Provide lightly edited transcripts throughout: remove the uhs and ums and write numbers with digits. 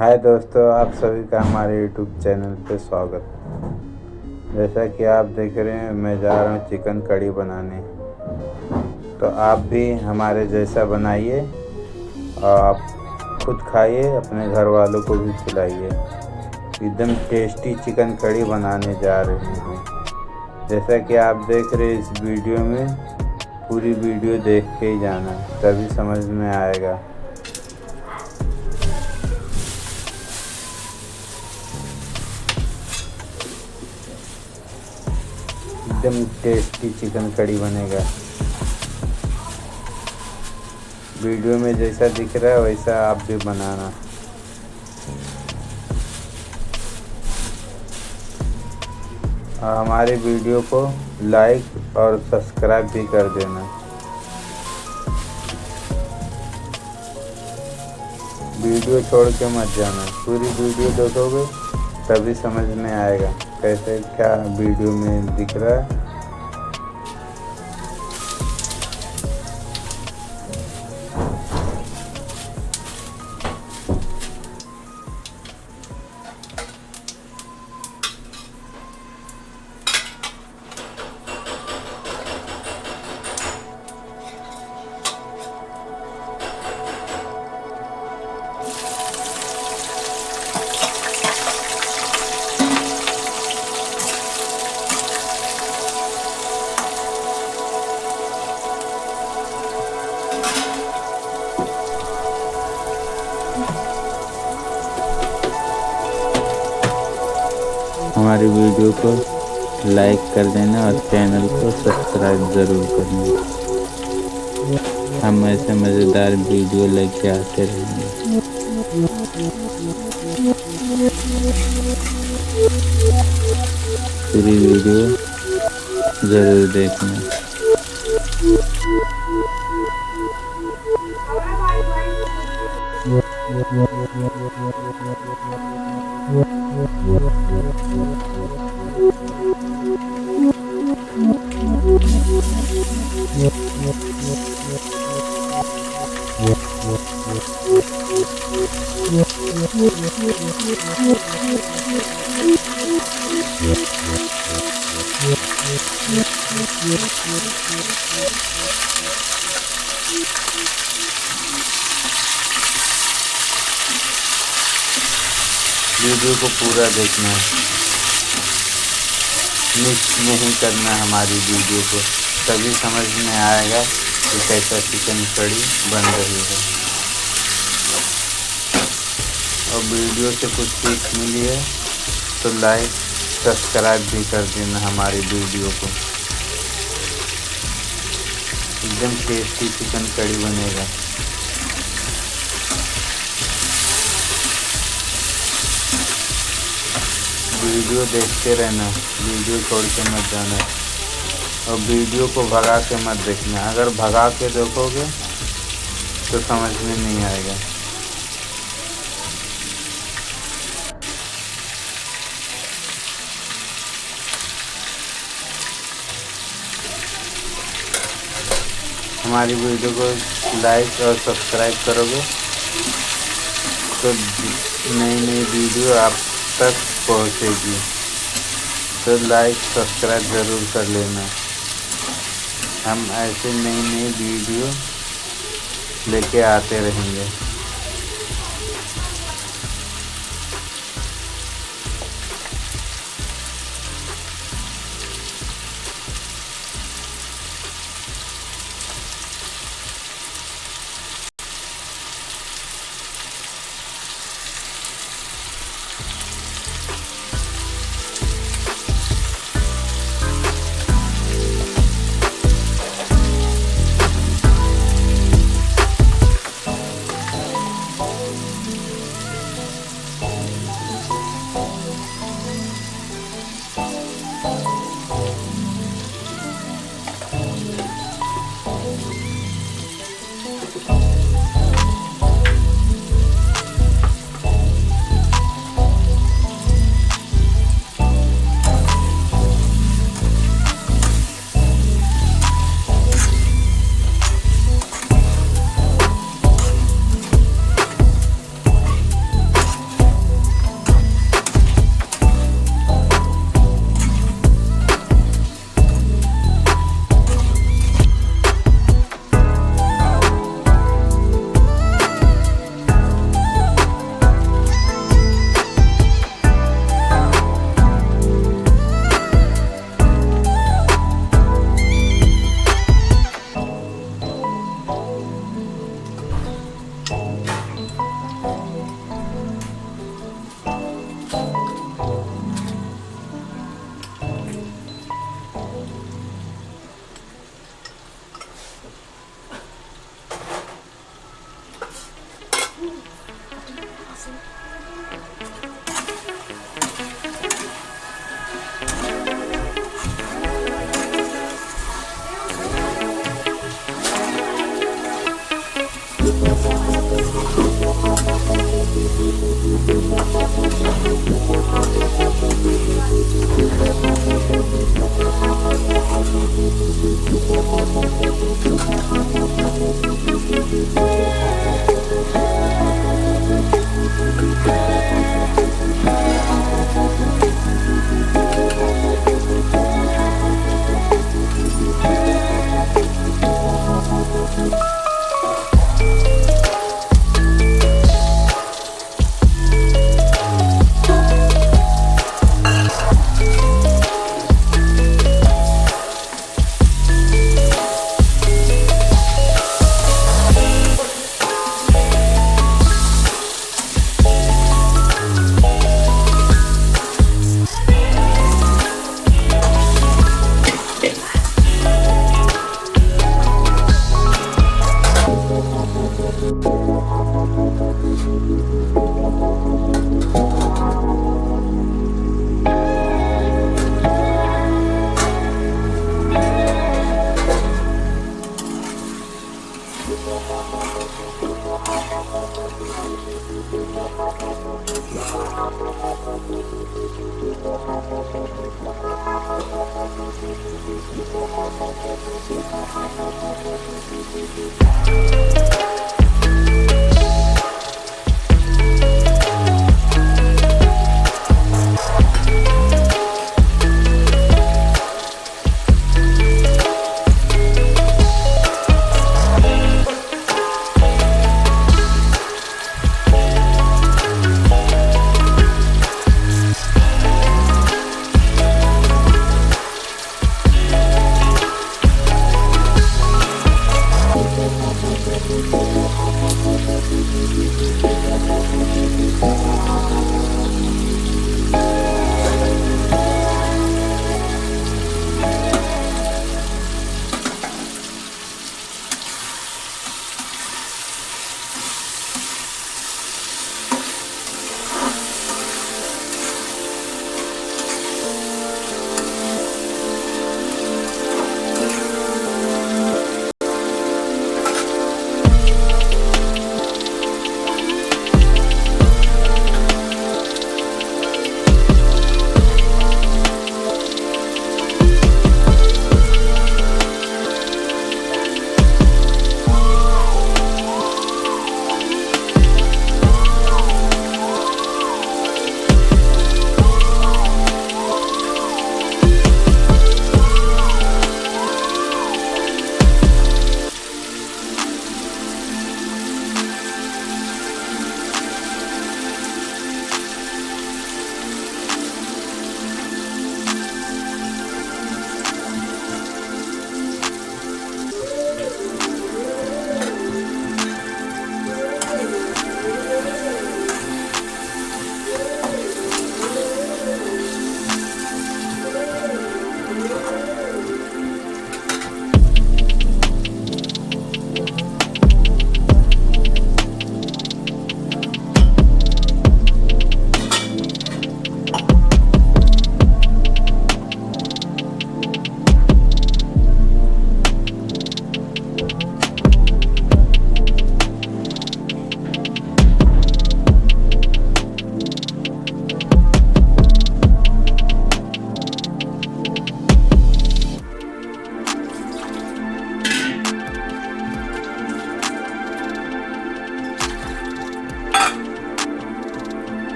हाय दोस्तों, आप सभी का हमारे यूट्यूब चैनल पे स्वागत। जैसा कि आप देख रहे हैं, मैं जा रहा हूँ चिकन कड़ी बनाने। तो आप भी हमारे जैसा बनाइए और आप खुद खाइए, अपने घर वालों को भी खिलाइए। एकदम टेस्टी चिकन कड़ी बनाने जा रहे हैं। जैसा कि आप देख रहे हैं इस वीडियो में, पूरी वीडियो देख के ही जाना, तभी समझ में आएगा। एकदम टेस्टी चिकन कड़ी बनेगा। वीडियो में जैसा दिख रहा है वैसा आप भी बनाना। और हमारे वीडियो को लाइक और सब्सक्राइब भी कर देना। वीडियो छोड़ के मत जाना, पूरी वीडियो देखोगे तभी समझ में आएगा कैसे क्या वीडियो में दिख रहा है। हमारी वीडियो को लाइक कर देना और चैनल को सब्सक्राइब ज़रूर करना। हम ऐसे मज़ेदार वीडियो लेके आते रहेंगे। पूरी वीडियो ज़रूर देखना। वीडियो को पूरा देखना, मिस नहीं करना हमारी वीडियो को, तभी समझ में आएगा कि कैसा चिकन कड़ी बन रही है। और वीडियो से कुछ सीख मिली है तो लाइक सब्सक्राइब भी कर देना हमारी वीडियो को। एकदम टेस्टी चिकन कड़ी बनेगा। वीडियो देखते रहना, वीडियो छोड़ के मत जाना। और वीडियो को भगा के मत देखना, अगर भगा के देखोगे तो समझ में नहीं आएगा। हमारी वीडियो को लाइक और सब्सक्राइब करोगे तो नई नई वीडियो आप तक पहुंचेगी। तो लाइक सब्सक्राइब ज़रूर कर लेना। हम ऐसे नई नई वीडियो लेके आते रहेंगे।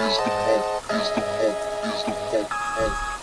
Hey, hey, hey, hey.